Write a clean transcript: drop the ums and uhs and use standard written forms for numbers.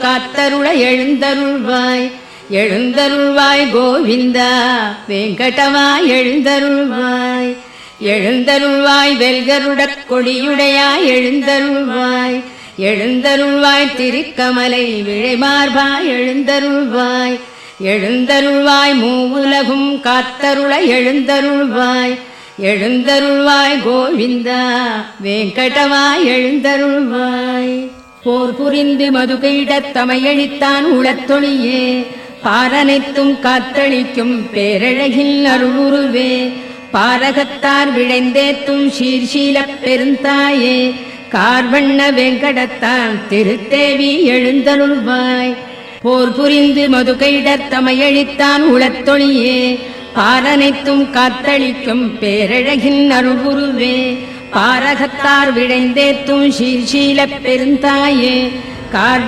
காத்தருள எழுந்தருள்வாய் எழுந்தருள்வாய் கோவிந்தா வெங்கடவா எழுந்தருள்வாய் எழுந்தருள்வாய் வெல்கருடக் கொடியுடையாய் எழுந்தருள்வாய் எழுந்தருள்வாய் திருக்கமலை விழைமார்பா எழுந்தருள்வாய் எழுந்தருள்வாய் மூவுலகும் காத்தருள எழுந்தருள்வாய் எழுந்தருள்வாய் கோவிந்தா வெங்கடவா எழுந்தருள்வாய் போர் புரிந்து மதுகையிடத் தமையழித்தான் உளத்தொழியே பாரனைத்தும் காத்தளிக்கும் பேரழகில் அருளுருவே பாரகத்தார் விழைந்தேத்தும் சீர்ஷீலப் பெருந்தாயே கார்வண்ண வெங்கடத்தான் திருத்தேவி எழுந்தருள்வாய் போர் புரிந்து மதுகையிடத் தமையழித்தான் உளத்தொழியே பாரனைத்தும் காத்தளிக்கும் பேரழகின் அருள்குருவே பாரகத்தார் விழைந்தேத்தும் சீர்ஷீலப் பெருந்தாயே கார்